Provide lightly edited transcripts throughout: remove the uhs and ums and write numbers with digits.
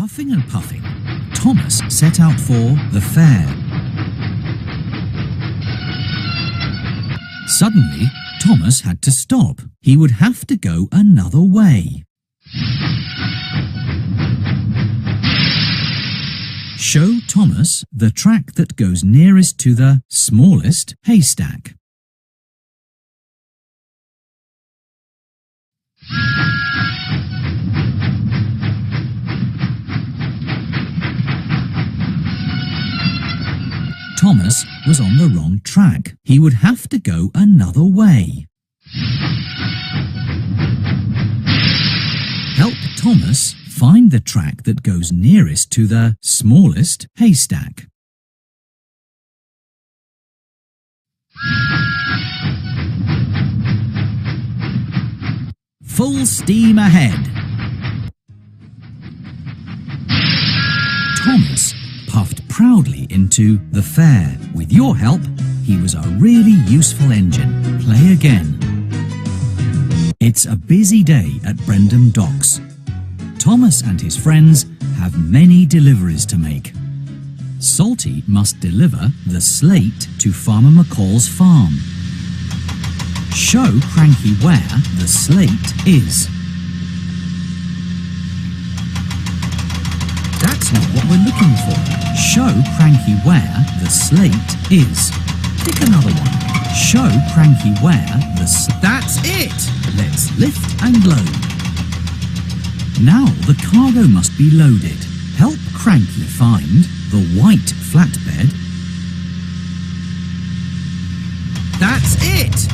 Huffing and puffing, Thomas set out for the fair. Suddenly, Thomas had to stop. He would have to go another way. Show Thomas the track that goes nearest to the smallest haystack. Thomas was on the wrong track. He would have to go another way. Help Thomas find the track that goes nearest to the smallest haystack. Full steam ahead. Thomas puffed proudly into the fair. With your help, he was a really useful engine. Play again. It's a busy day at Brendam Docks. Thomas and his friends have many deliveries to make. Salty must deliver the slate to Farmer McCall's farm. Show Cranky where the slate is. That's not what we're looking for. Show Cranky where the slate is. Pick another one. Show Cranky where the That's it! Let's lift and load. Now the cargo must be loaded. Help Cranky find the white flatbed. That's it!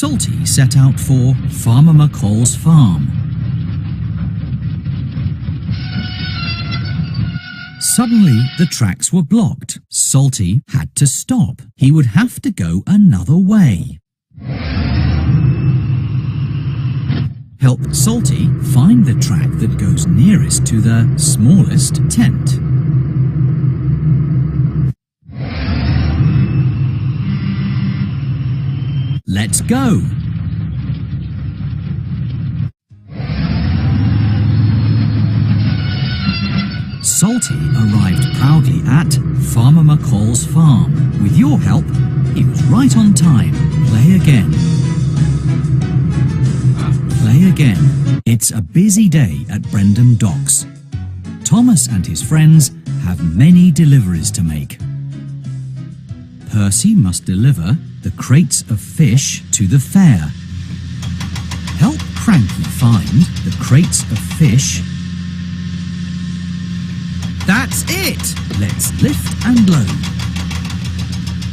Salty set out for Farmer McCall's farm. Suddenly, the tracks were blocked. Salty had to stop. He would have to go another way. Help Salty find the track that goes nearest to the smallest tent. Let's go! Salty arrived proudly at Farmer McCall's farm. With your help, he was right on time. Play again. Play again. It's a busy day at Brendam Docks. Thomas and his friends have many deliveries to make. Percy must deliver the crates of fish to the fair. Help Cranky find the crates of fish. That's it! Let's lift and load.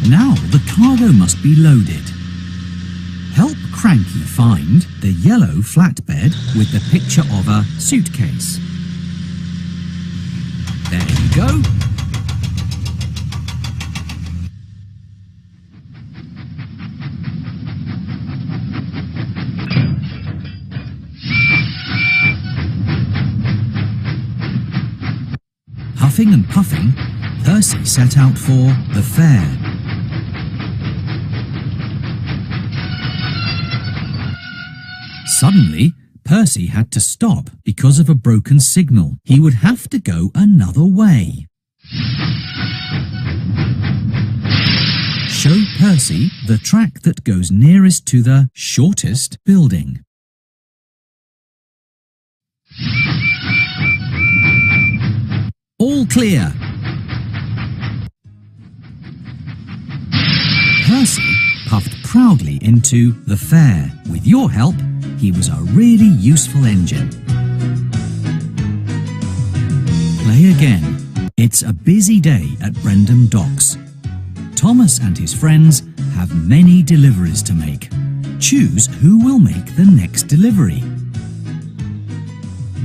Now the cargo must be loaded. Help Cranky find the yellow flatbed with the picture of a suitcase. There you go. Huffing and puffing, Percy set out for the fair. Suddenly, Percy had to stop because of a broken signal. He would have to go another way. Show Percy the track that goes nearest to the shortest building. All clear. Percy puffed proudly into the fair. With your help, he was a really useful engine. Play again. It's a busy day at Brendam Docks. Thomas and his friends have many deliveries to make. Choose who will make the next delivery.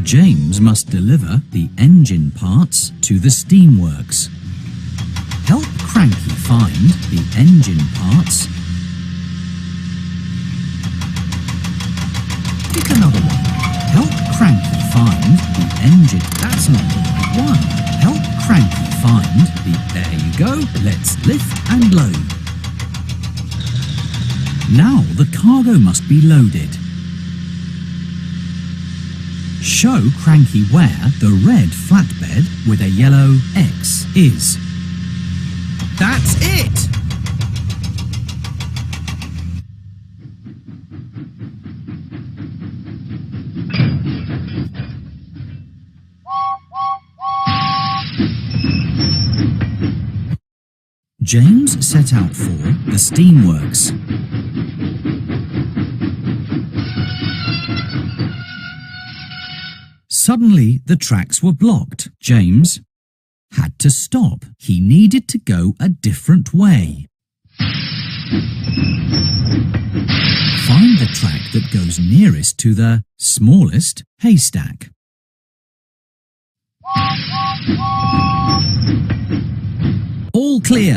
James must deliver the engine parts to the steamworks. Help Cranky find the engine parts. Pick another one. Help Cranky find the engine. That's not the right one. Help Cranky Cranky find there you go. Let's lift and load. Now the cargo must be loaded. Show Cranky where the red flatbed with a yellow X is. That's it! James set out for the steamworks. Suddenly, the tracks were blocked. James had to stop. He needed to go a different way. Find the track that goes nearest to the smallest haystack. All clear.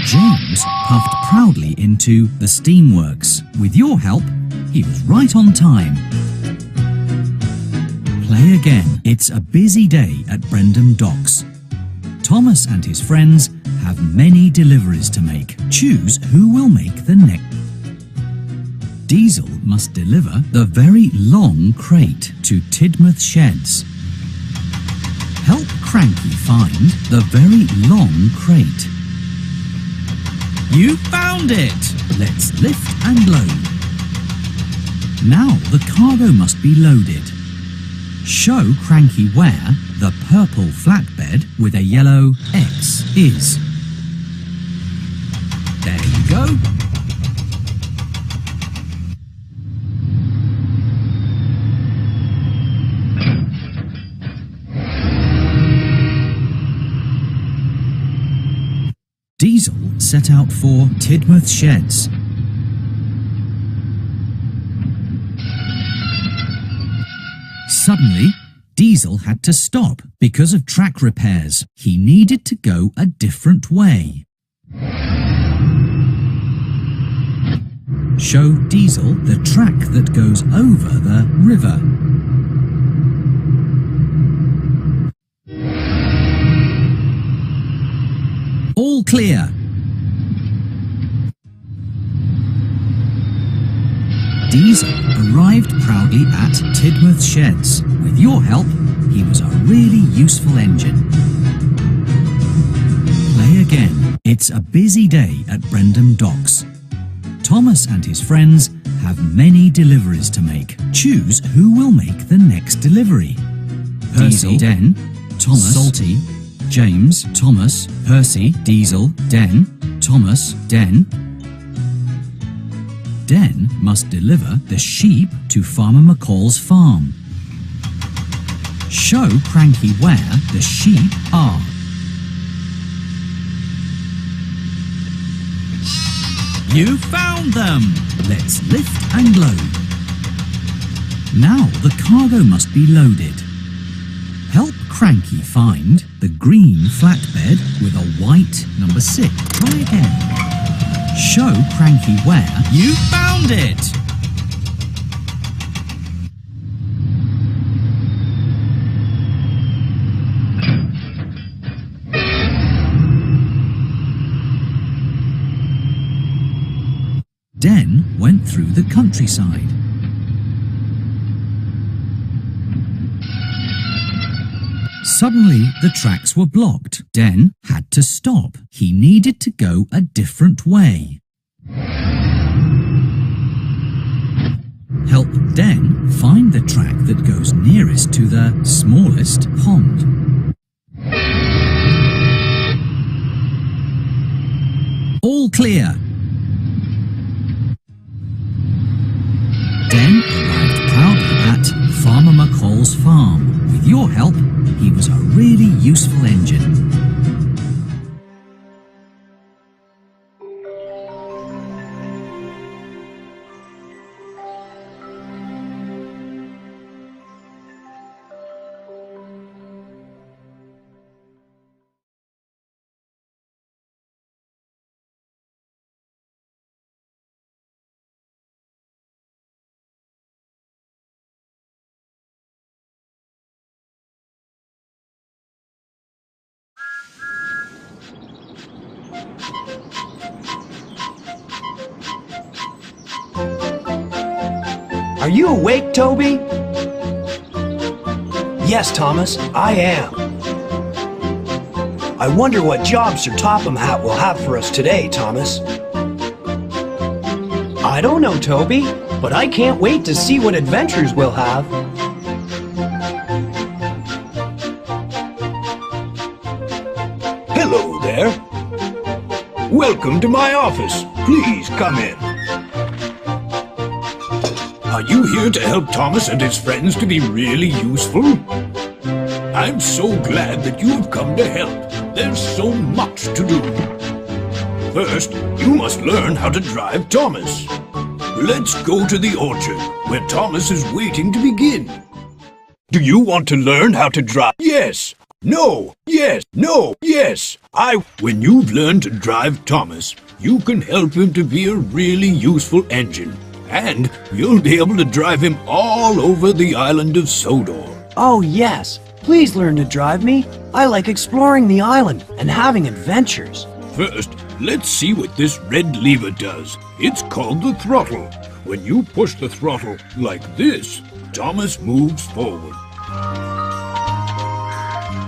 James puffed proudly into the steamworks. With your help, he was right on time. Play again. It's a busy day at Brendam Docks. Thomas and his friends have many deliveries to make. Choose who will make the next. Diesel must deliver the very long crate to Tidmouth Sheds. Help Cranky find the very long crate. You found it! Let's lift and load. Now the cargo must be loaded. Show Cranky where the purple flatbed with a yellow X is. There you go. Diesel set out for Tidmouth Sheds. Suddenly, Diesel had to stop because of track repairs. He needed to go a different way. Show Diesel the track that goes over the river. All clear. Diesel arrived proudly at Tidmouth Sheds. With your help, he was a really useful engine. Play again. It's a busy day at Brendam Docks. Thomas and his friends have many deliveries to make. Choose who will make the next delivery. Percy, Den, Thomas, Salty, James, Thomas, Percy, Diesel, Den, Thomas, Den. Den must deliver the sheep to Farmer McCall's farm. Show Cranky where the sheep are. You found them! Let's lift and load. Now the cargo must be loaded. Help Cranky find the green flatbed with a white number 6. Try again. Show Cranky where you found it! Den went through the countryside. Suddenly, the tracks were blocked. Den had to stop. He needed to go a different way. Help Den find the track that goes nearest to the smallest pond. All clear. Den arrived proudly at Farmer McCall's farm. With your help, he was a really useful engine. Are you awake, Toby? Yes, Thomas, I am. I wonder what job Sir Topham Hatt will have for us today, Thomas. I don't know, Toby, but I can't wait to see what adventures we'll have. Hello there. Welcome to my office. Please come in. Are you here to help Thomas and his friends to be really useful? I'm so glad that you have come to help. There's so much to do. First, you must learn how to drive Thomas. Let's go to the orchard, where Thomas is waiting to begin. Do you want to learn how to drive? Yes. No. Yes. No. Yes. When you've learned to drive Thomas, you can help him to be a really useful engine. And you'll be able to drive him all over the island of Sodor. Oh, yes. Please learn to drive me. I like exploring the island and having adventures. First, let's see what this red lever does. It's called the throttle. When you push the throttle like this, Thomas moves forward.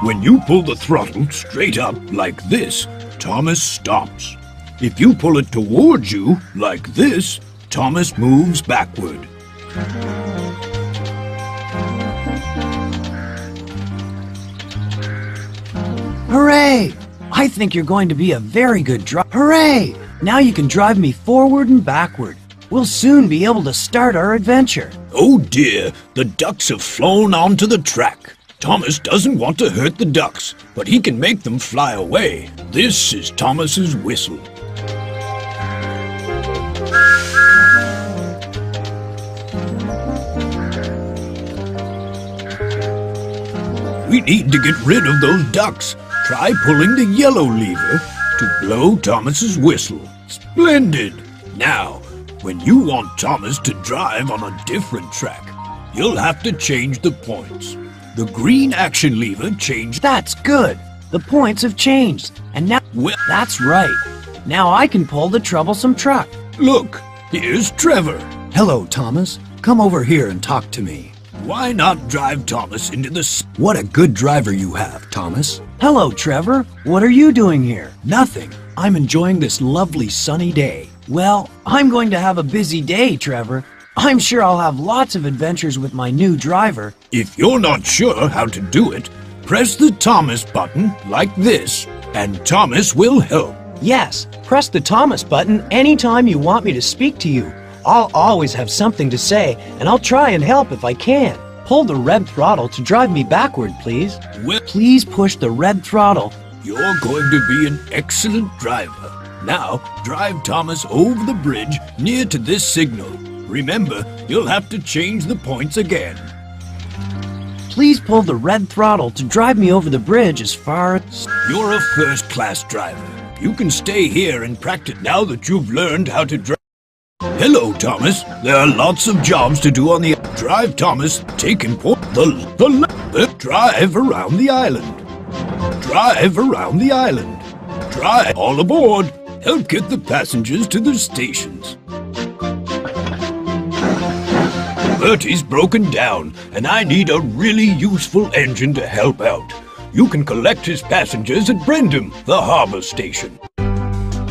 When you pull the throttle straight up like this, Thomas stops. If you pull it towards you like this, Thomas moves backward. Hooray! I think you're going to be a very good driver. Hooray! Now you can drive me forward and backward. We'll soon be able to start our adventure. Oh dear, the ducks have flown onto the track. Thomas doesn't want to hurt the ducks, but he can make them fly away. This is Thomas's whistle. We need to get rid of those ducks. Try pulling the yellow lever to blow Thomas's whistle. Splendid! Now, when you want Thomas to drive on a different track, you'll have to change the points. The green action lever changed. That's good. The points have changed. And now... Well, that's right. Now I can pull the troublesome truck. look, here's Trevor. Hello, Thomas. Come over here and talk to me. Why not drive Thomas into the... What a good driver you have, Thomas. Hello, Trevor. What are you doing here? Nothing. I'm enjoying this lovely sunny day. Well, I'm going to have a busy day, Trevor. I'm sure I'll have lots of adventures with my new driver. If you're not sure how to do it, press the Thomas button like this, and Thomas will help. Yes, press the Thomas button anytime you want me to speak to you. I'll always have something to say, and I'll try and help if I can. Pull the red throttle to drive me backward, please. Well, Please push the red throttle. you're going to be an excellent driver. Now, drive Thomas over the bridge near to this signal. Remember, you'll have to change the points again. Please pull the red throttle to drive me over the bridge as far as... You're a first-class driver. You can stay here and practice now that you've learned how to drive. Hello, Thomas. There are lots of jobs to do on the... Drive Thomas, take him for the drive around the island. Drive around the island. Drive all aboard. Help get the passengers to their stations. Bertie's broken down, and I need a really useful engine to help out. You can collect his passengers at Brendam, the harbor station.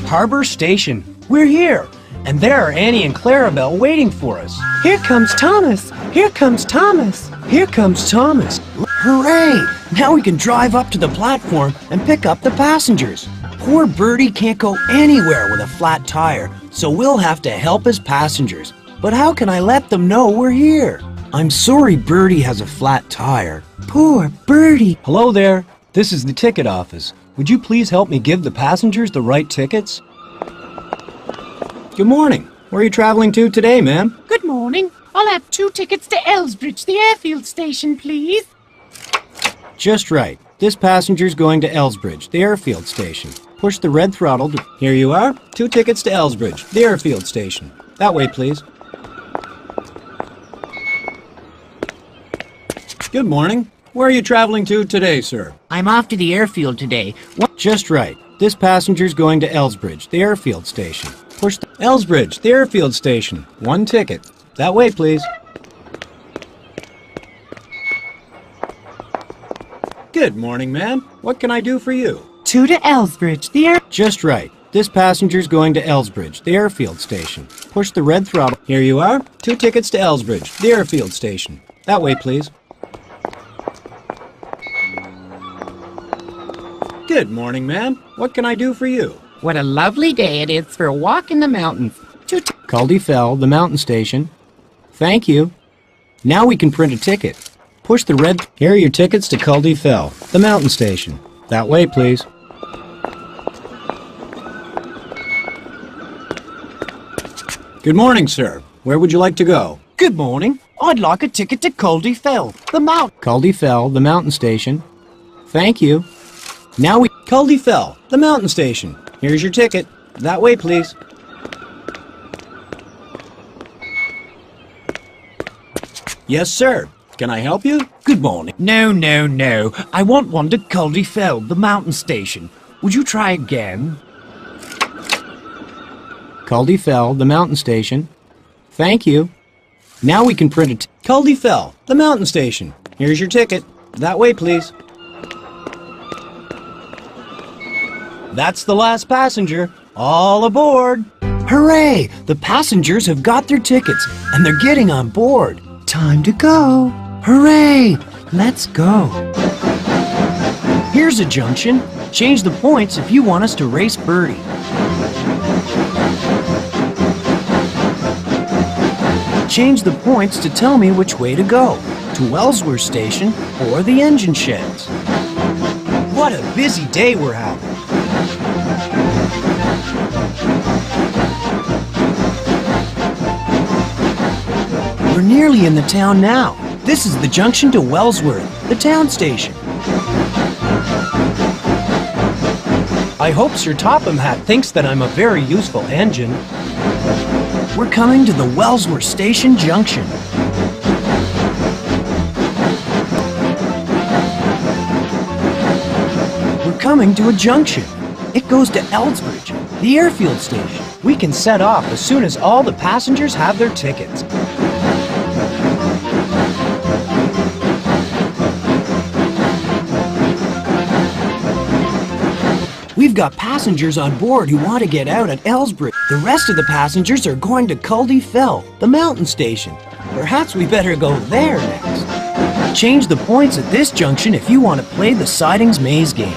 Harbor Station. We're here. And there are Annie and Clarabelle waiting for us. Here comes Thomas. Here comes Thomas. Here comes Thomas. Hooray! Now we can drive up to the platform and pick up the passengers. Poor Bertie can't go anywhere with a flat tire, so we'll have to help his passengers. But how can I let them know we're here? I'm sorry Bertie has a flat tire. Poor Bertie. Hello there. This is the ticket office. Would you please help me give the passengers the right tickets? Good morning. Where are you traveling to today, ma'am? Good morning. I'll have 2 tickets to Elsbridge, the airfield station, please. Just right. This passenger's going to Elsbridge, the airfield station. Push the red throttle to... Here you are. 2 tickets to Elsbridge, the airfield station. That way, please. Good morning. Where are you traveling to today, sir? I'm off to the airfield today. Just right. This passenger's going to Elsbridge, the airfield station. Push the Elsbridge, the airfield station. 1 ticket. That way, please. Good morning, ma'am. What can I do for you? 2 to Elsbridge, the air... Just right. This passenger's going to Elsbridge, the airfield station. Push the red throttle. Here you are. 2 tickets to Elsbridge, the airfield station. That way, please. Good morning, ma'am. What can I do for you? What a lovely day it is for a walk in the mountains. Culdee Fell, the mountain station. Thank you. Now we can print a ticket. Push the red... Here are your tickets to Culdee Fell, the mountain station. That way, please. Good morning, sir. Where would you like to go? Good morning. I'd like a ticket to Culdee Fell, the mount. Culdee Fell, the mountain station. Thank you. Now we... Culdee Fell, the mountain station. Here's your ticket. That way, please. Yes, sir. Can I help you? Good morning. No. I want one to Culdee Fell, the mountain station. Would you try again? Culdee Fell, the mountain station. Thank you. Now we can print it. Culdee Fell, the mountain station. Here's your ticket. That way, please. That's the last passenger. All aboard! Hooray! The passengers have got their tickets, and they're getting on board. Time to go. Hooray! Let's go. Here's a junction. Change the points if you want us to race Birdie. Change the points to tell me which way to go, to Wellsworth Station or the engine sheds. What a busy day we're having. We're nearly in the town now. This is the junction to Wellsworth, the town station. I hope Sir Topham Hatt thinks that I'm a very useful engine. We're coming to the Wellsworth Station Junction. We're coming to a junction. It goes to Elsbridge, the airfield station. We can set off as soon as all the passengers have their tickets. We've got passengers on board who want to get out at Elsbridge. The rest of the passengers are going to Culdee Fell, the mountain station. Perhaps we better go there next. Change the points at this junction if you want to play the Sidings Maze game.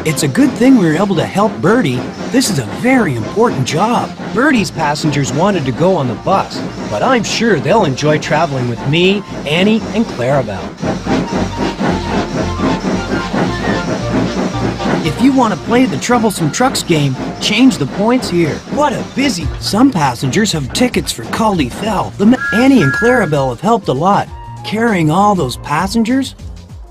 It's a good thing we were able to help Birdie. This is a very important job. Birdie's passengers wanted to go on the bus, but I'm sure they'll enjoy traveling with me, Annie, and Clarabelle. If you want to play the Troublesome Trucks game, change the points here. What a busy... Some passengers have tickets for Culdee Fell. Annie and Clarabelle have helped a lot, carrying all those passengers.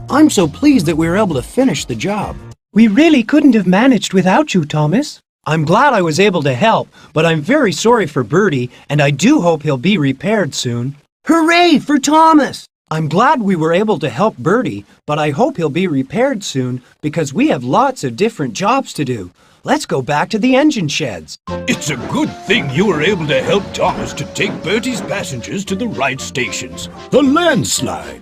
I'm so pleased that we were able to finish the job. We really couldn't have managed without you, Thomas. I'm glad I was able to help, but I'm very sorry for Birdie, and I do hope he'll be repaired soon. Hooray for Thomas! I'm glad we were able to help Birdie, but I hope he'll be repaired soon, because we have lots of different jobs to do. Let's go back to the engine sheds. It's a good thing you were able to help Thomas to take Bertie's passengers to the right stations. The landslide.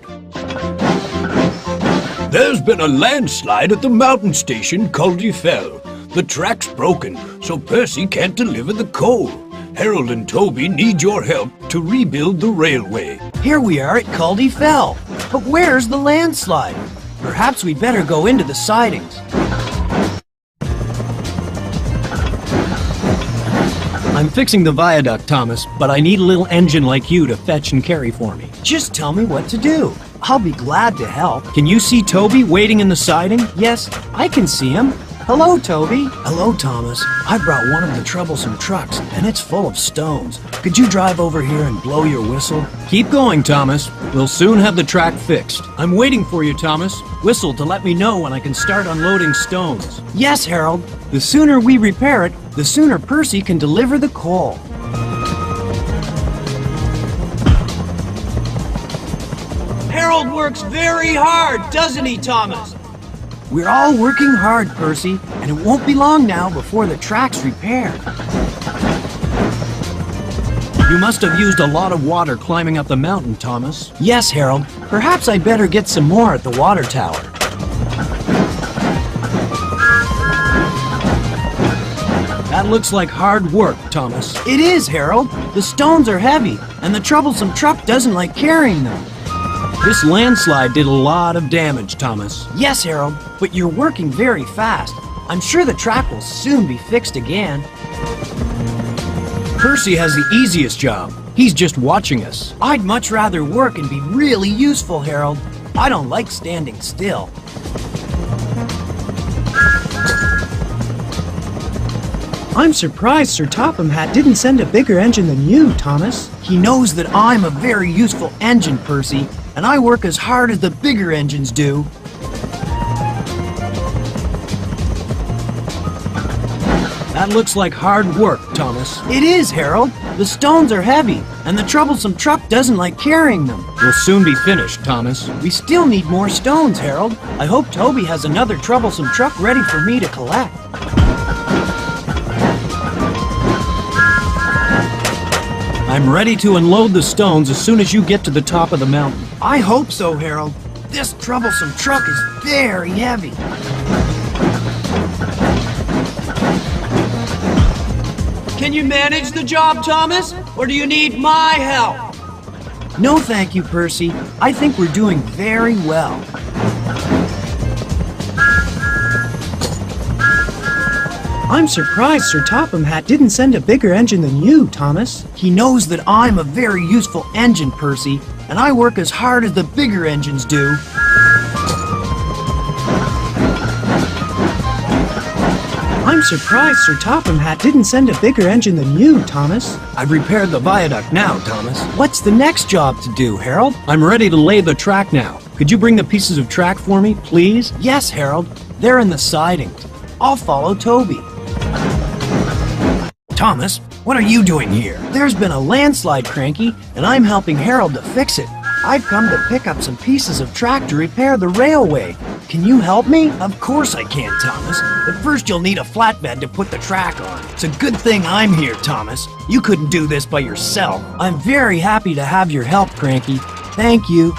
There's been a landslide at the mountain station, Culdee Fell. The track's broken, so Percy can't deliver the coal. Harold and Toby need your help to rebuild the railway. Here we are at Culdee Fell, but where's the landslide? Perhaps we'd better go into the sidings. I'm fixing the viaduct, Thomas, but I need a little engine like you to fetch and carry for me. Just tell me what to do. I'll be glad to help. Can you see Toby waiting in the siding? Yes, I can see him. Hello, Toby. Hello, Thomas. I brought one of the troublesome trucks, and it's full of stones. Could you drive over here and blow your whistle? Keep going, Thomas. We'll soon have the track fixed. I'm waiting for you, Thomas. Whistle to let me know when I can start unloading stones. Yes, Harold. The sooner we repair it, the sooner Percy can deliver the coal. works very hard, doesn't he, Thomas? We're all working hard, Percy, and it won't be long now before the track's repaired. You must have used a lot of water climbing up the mountain, Thomas. Yes, Harold. Perhaps I'd better get some more at the water tower. That looks like hard work, Thomas. It is, Harold. The stones are heavy, and the troublesome truck doesn't like carrying them. This landslide did a lot of damage, Thomas. Yes, Harold, but you're working very fast. I'm sure the track will soon be fixed again. Percy has the easiest job. He's just watching us. I'd much rather work and be really useful, Harold. I don't like standing still. I'm surprised Sir Topham Hatt didn't send a bigger engine than you, Thomas. He knows that I'm a very useful engine, Percy, and I work as hard as the bigger engines do. That looks like hard work, Thomas. It is, Harold. The stones are heavy, and the troublesome truck doesn't like carrying them. We'll soon be finished, Thomas. We still need more stones, Harold. I hope Toby has another troublesome truck ready for me to collect. I'm ready to unload the stones as soon as you get to the top of the mountain. I hope so, Harold. This troublesome truck is very heavy. Can you manage the job, Thomas? Or do you need my help? No, thank you, Percy. I think we're doing very well. I'm surprised Sir Topham Hatt didn't send a bigger engine than you, Thomas. He knows that I'm a very useful engine, Percy, and I work as hard as the bigger engines do. I'm surprised Sir Topham Hatt didn't send a bigger engine than you, Thomas. I've repaired the viaduct now, Thomas. What's the next job to do, Harold? I'm ready to lay the track now. Could you bring the pieces of track for me, please? Yes, Harold. They're in the sidings. I'll follow Toby. Thomas, what are you doing here? There's been a landslide, Cranky, and I'm helping Harold to fix it. I've come to pick up some pieces of track to repair the railway. Can you help me? Of course I can, Thomas. But first you'll need a flatbed to put the track on. It's a good thing I'm here, Thomas. You couldn't do this by yourself. I'm very happy to have your help, Cranky. Thank you.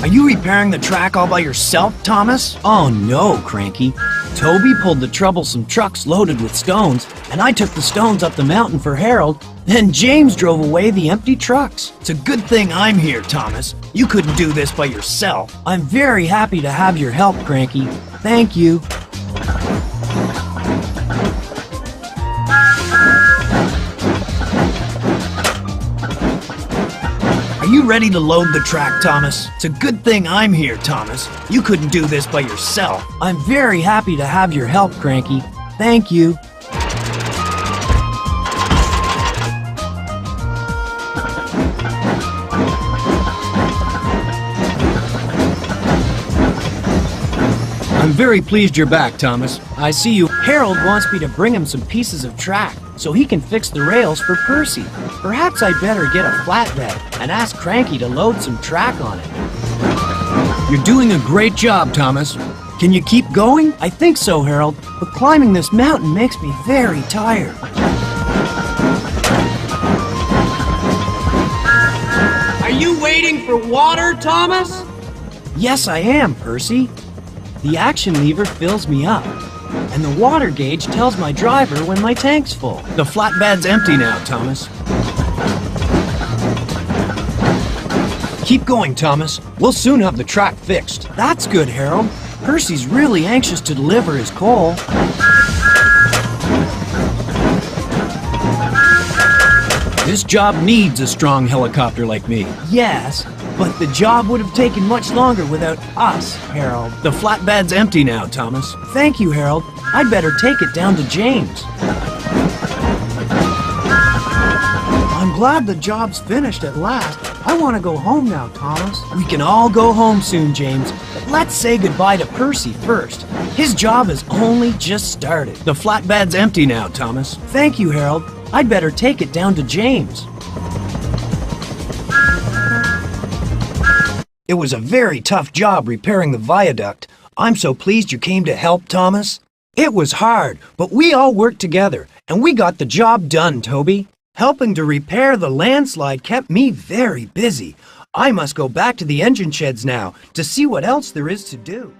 Are you repairing the track all by yourself, Thomas? Oh no, Cranky. Toby pulled the troublesome trucks loaded with stones, and I took the stones up the mountain for Harold. Then James drove away the empty trucks. It's a good thing I'm here, Thomas. You couldn't do this by yourself. I'm very happy to have your help, Cranky. Thank you. Are you ready to load the track, Thomas? It's a good thing I'm here, Thomas. You couldn't do this by yourself. I'm very happy to have your help, Cranky. Thank you. I'm very pleased you're back, Thomas. I see you. Harold wants me to bring him some pieces of track so he can fix the rails for Percy. Perhaps I'd better get a flatbed and ask Cranky to load some track on it. You're doing a great job, Thomas. Can you keep going? I think so, Harold, but climbing this mountain makes me very tired. Are you waiting for water, Thomas? Yes, I am, Percy. The action lever fills me up, and the water gauge tells my driver when my tank's full. The flatbed's empty now, Thomas. Keep going, Thomas. We'll soon have the track fixed. That's good, Harold. Percy's really anxious to deliver his coal. This job needs a strong helicopter like me. Yes, but the job would have taken much longer without us, Harold. The flatbed's empty now, Thomas. Thank you, Harold. I'd better take it down to James. I'm glad the job's finished at last. I want to go home now, Thomas. We can all go home soon, James, but let's say goodbye to Percy first. His job has only just started. The flatbed's empty now, Thomas. Thank you, Harold. I'd better take it down to James. It was a very tough job repairing the viaduct. I'm so pleased you came to help, Thomas. It was hard, but we all worked together, and we got the job done, Toby. Helping to repair the landslide kept me very busy. I must go back to the engine sheds now to see what else there is to do.